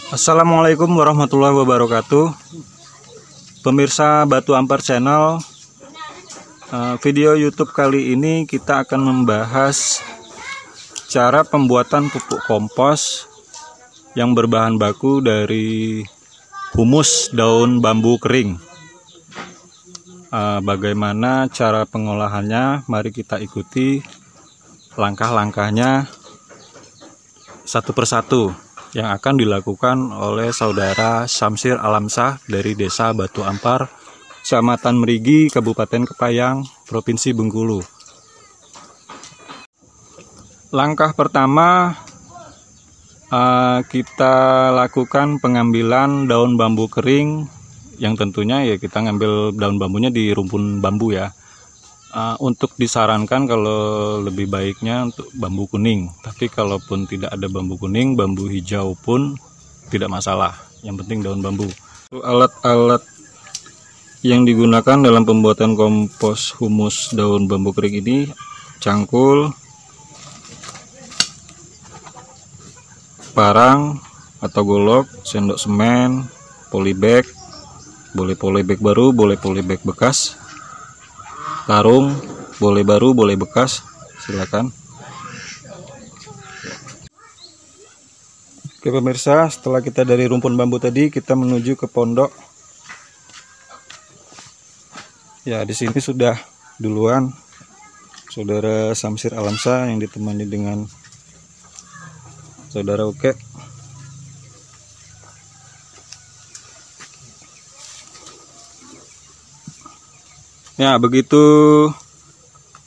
Assalamualaikum warahmatullahi wabarakatuh. Pemirsa Batu Ampar Channel, video YouTube kali ini kita akan membahas cara pembuatan pupuk kompos yang berbahan baku dari humus daun bambu kering. Bagaimana cara pengolahannya? Mari kita ikuti langkah-langkahnya satu persatu yang akan dilakukan oleh saudara Syamsir Alamsyah dari Desa Batu Ampar, Kecamatan Merigi, Kabupaten Kepayang, Provinsi Bengkulu. Langkah pertama, kita lakukan pengambilan daun bambu kering, yang tentunya ya kita ngambil daun bambunya di rumpun bambu ya. Untuk disarankan kalau lebih baiknya untuk bambu kuning, tapi kalaupun tidak ada bambu kuning, bambu hijau pun tidak masalah, yang penting daun bambu. Alat-alat yang digunakan dalam pembuatan kompos humus daun bambu kering ini: cangkul, parang atau golok, sendok semen, polybag, boleh polybag baru, boleh polybag bekas, karung, boleh baru, boleh bekas, silakan. Oke pemirsa, setelah kita dari rumpun bambu tadi, kita menuju ke pondok. Ya, di sini sudah duluan saudara Syamsir Alamsyah yang ditemani dengan saudara Uke. Ya, begitu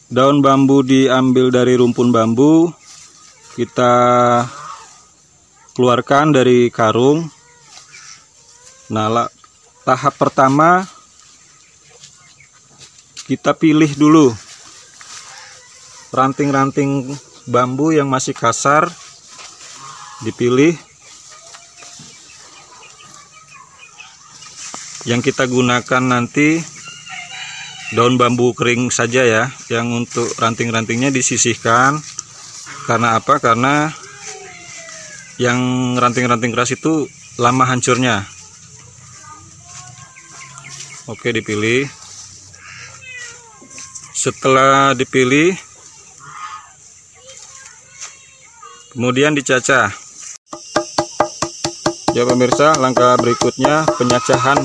daun bambu diambil dari rumpun bambu, kita keluarkan dari karung. Nah, tahap pertama kita pilih dulu ranting-ranting bambu yang masih kasar, dipilih. Yang kita gunakan nanti daun bambu kering saja ya, yang untuk ranting-rantingnya disisihkan. Karena apa? Karena yang ranting-ranting keras itu lama hancurnya. Oke, dipilih. Setelah dipilih, kemudian dicacah. Ya pemirsa, langkah berikutnya penyacahan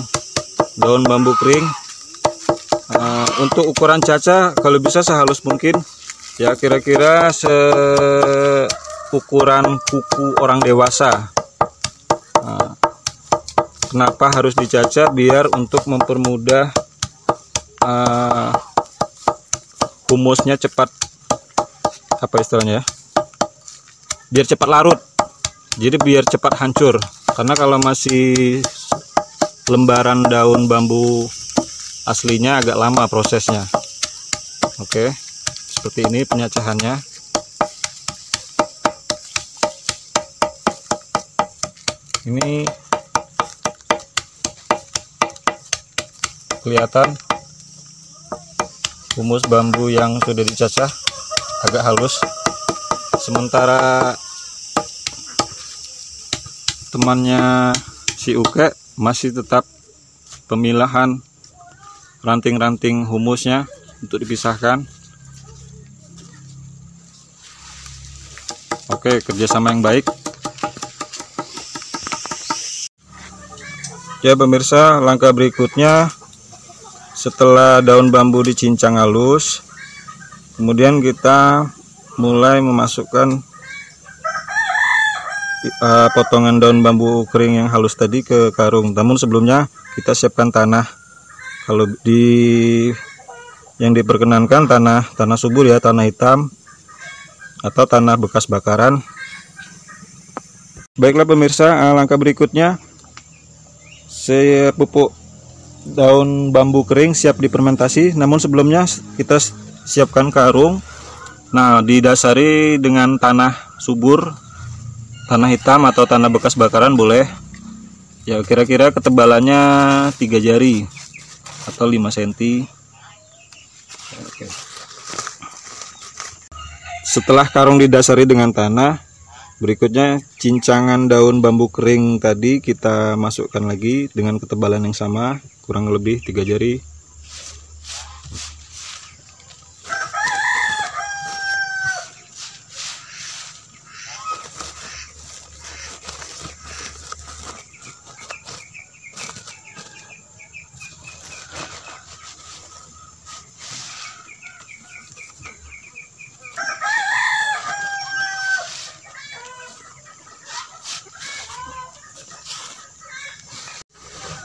daun bambu kering. Untuk ukuran cacah kalau bisa sehalus mungkin ya, kira-kira seukuran kuku orang dewasa. Kenapa harus dicacah? Biar untuk mempermudah humusnya cepat, apa istilahnya ya, biar cepat larut, jadi biar cepat hancur. Karena kalau masih lembaran daun bambu aslinya agak lama prosesnya. Oke, seperti ini penyacahannya. Ini kelihatan humus bambu yang sudah dicacah agak halus. Sementara temannya si Uke masih tetap pemilahan ranting-ranting humusnya untuk dipisahkan. Oke, kerjasama yang baik. Ya pemirsa, langkah berikutnya setelah daun bambu dicincang halus, kemudian kita mulai memasukkan potongan daun bambu kering yang halus tadi ke karung. Namun sebelumnya kita siapkan tanah. Kalau yang diperkenankan tanah subur ya, tanah hitam atau tanah bekas bakaran. Baiklah pemirsa, langkah berikutnya pupuk daun bambu kering siap difermentasi. Namun sebelumnya kita siapkan karung. Nah, didasari dengan tanah subur, tanah hitam atau tanah bekas bakaran boleh. Ya, kira-kira ketebalannya 3 jari atau 5 cm. Oke. Setelah karung didasari dengan tanah, Berikutnya cincangan daun bambu kering tadi kita masukkan lagi dengan ketebalan yang sama, kurang lebih 3 jari.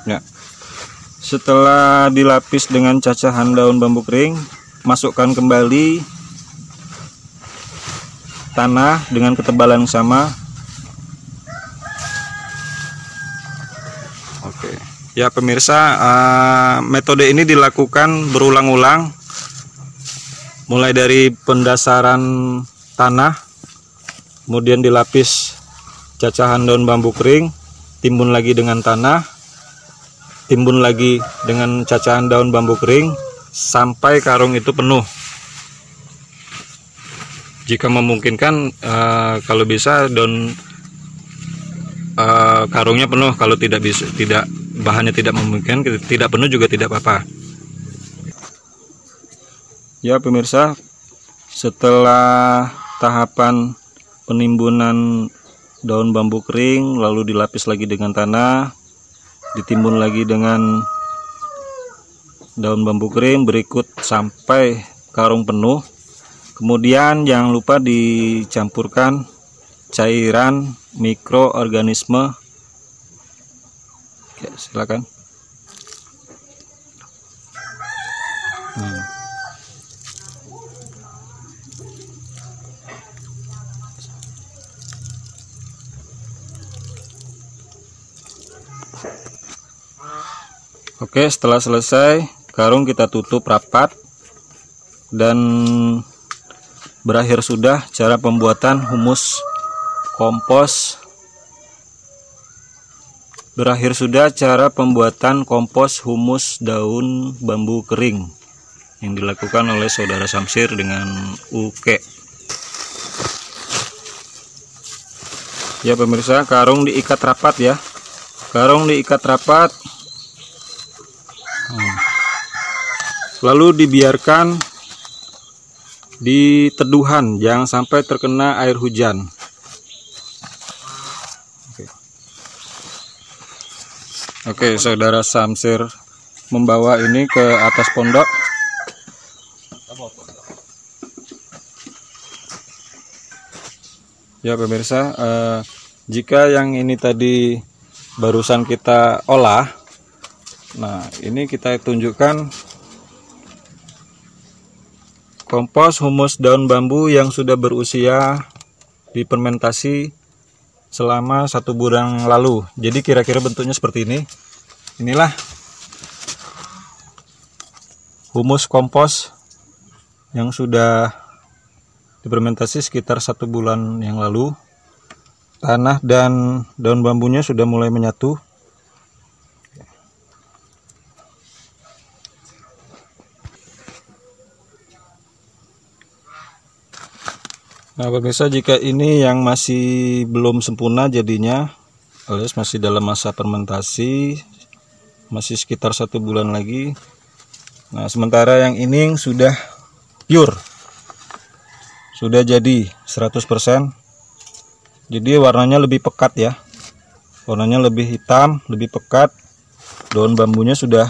Ya, setelah dilapis dengan cacahan daun bambu kering, masukkan kembali tanah dengan ketebalan sama. Oke, ya pemirsa, metode ini dilakukan berulang-ulang, mulai dari pendasaran tanah, kemudian dilapis cacahan daun bambu kering, timbun lagi dengan tanah, timbun lagi dengan cacahan daun bambu kering sampai karung itu penuh. Jika memungkinkan, kalau bisa karungnya penuh. Kalau bahannya tidak memungkinkan, tidak penuh juga tidak apa-apa. Ya pemirsa, setelah tahapan penimbunan daun bambu kering, lalu dilapis lagi dengan tanah, ditimbun lagi dengan daun bambu kering berikut sampai karung penuh. Kemudian jangan lupa dicampurkan cairan mikroorganisme. Ya, silakan. Oke, setelah selesai, karung kita tutup rapat dan berakhir sudah cara pembuatan humus kompos. Berakhir sudah cara pembuatan kompos humus daun bambu kering yang dilakukan oleh saudara Samsir dengan Uke. Ya pemirsa, karung diikat rapat ya. Karung diikat rapat. Lalu dibiarkan di teduhan, jangan sampai terkena air hujan. Oke, saudara Samsir membawa ini ke atas pondok. Ya pemirsa, jika yang ini tadi barusan kita olah, nah ini kita tunjukkan kompos humus daun bambu yang sudah berusia difermentasi selama 1 bulan lalu. Jadi kira-kira bentuknya seperti ini. Inilah humus kompos yang sudah difermentasi sekitar 1 bulan yang lalu. Tanah dan daun bambunya sudah mulai menyatu. Nah pemirsa, jika ini yang masih belum sempurna jadinya, alias masih dalam masa fermentasi, masih sekitar 1 bulan lagi. Nah sementara yang ini sudah pure, sudah jadi 100%. Jadi warnanya lebih pekat ya, warnanya lebih hitam, lebih pekat. Daun bambunya sudah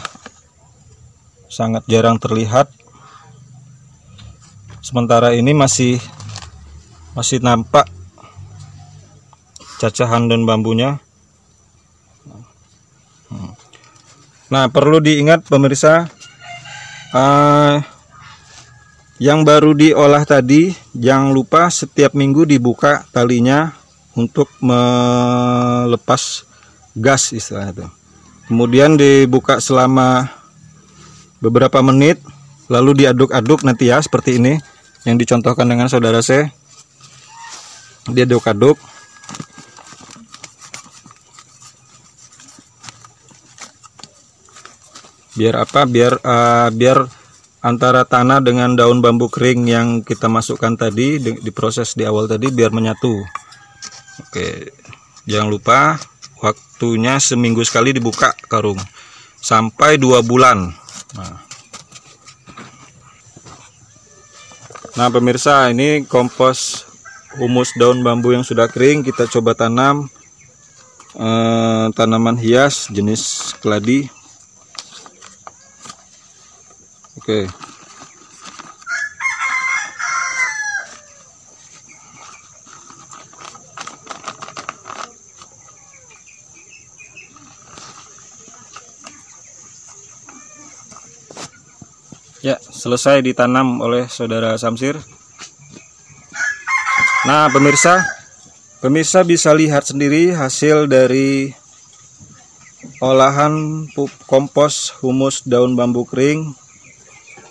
sangat jarang terlihat. Sementara ini masih nampak cacahan daun bambunya. Nah perlu diingat pemirsa, yang baru diolah tadi jangan lupa setiap minggu dibuka talinya untuk melepas gas istilahnya itu. Kemudian dibuka selama beberapa menit, lalu diaduk-aduk nanti ya, seperti ini yang dicontohkan dengan saudara saya. Diaduk-aduk. Biar apa? Biar antara tanah dengan daun bambu kering yang kita masukkan tadi, diproses di awal tadi, biar menyatu. Oke, jangan lupa waktunya seminggu sekali dibuka karung sampai 2 bulan. Nah pemirsa, ini kompos humus daun bambu yang sudah kering. Kita coba tanam tanaman hias jenis keladi. Oke. Ya, selesai ditanam oleh saudara Samsir. Nah, pemirsa bisa lihat sendiri hasil dari olahan kompos humus daun bambu kering.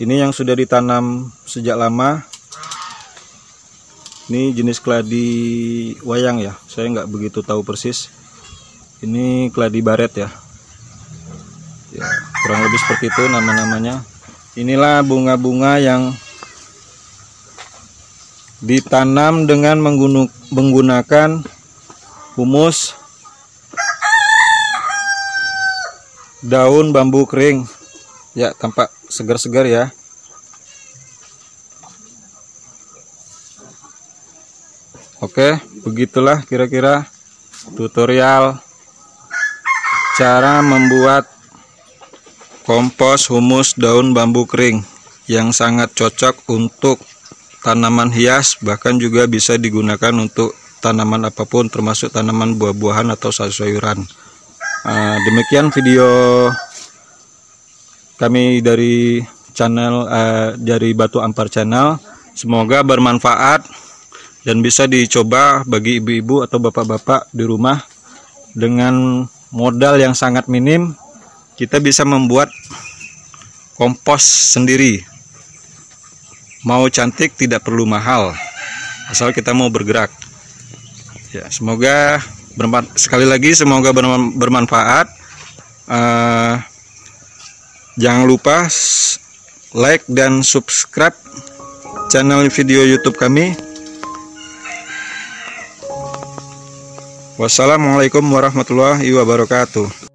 Ini yang sudah ditanam sejak lama. Ini jenis keladi wayang ya. Saya nggak begitu tahu persis. Ini keladi baret ya. Ya, kurang lebih seperti itu nama-namanya. Inilah bunga-bunga yang ditanam dengan menggunakan humus daun bambu kering. Ya, tampak segar-segar ya. Oke, begitulah kira-kira tutorial cara membuat kompos humus daun bambu kering yang sangat cocok untuk tanaman hias, bahkan juga bisa digunakan untuk tanaman apapun termasuk tanaman buah-buahan atau sayur-sayuran. Demikian video kami dari channel dari Batu Ampar Channel. Semoga bermanfaat dan bisa dicoba bagi ibu-ibu atau bapak-bapak di rumah. Dengan modal yang sangat minim kita bisa membuat kompos sendiri. Mau cantik tidak perlu mahal, asal kita mau bergerak. Ya, semoga sekali lagi semoga bermanfaat. Jangan lupa like dan subscribe channel video YouTube kami. Wassalamualaikum warahmatullahi wabarakatuh.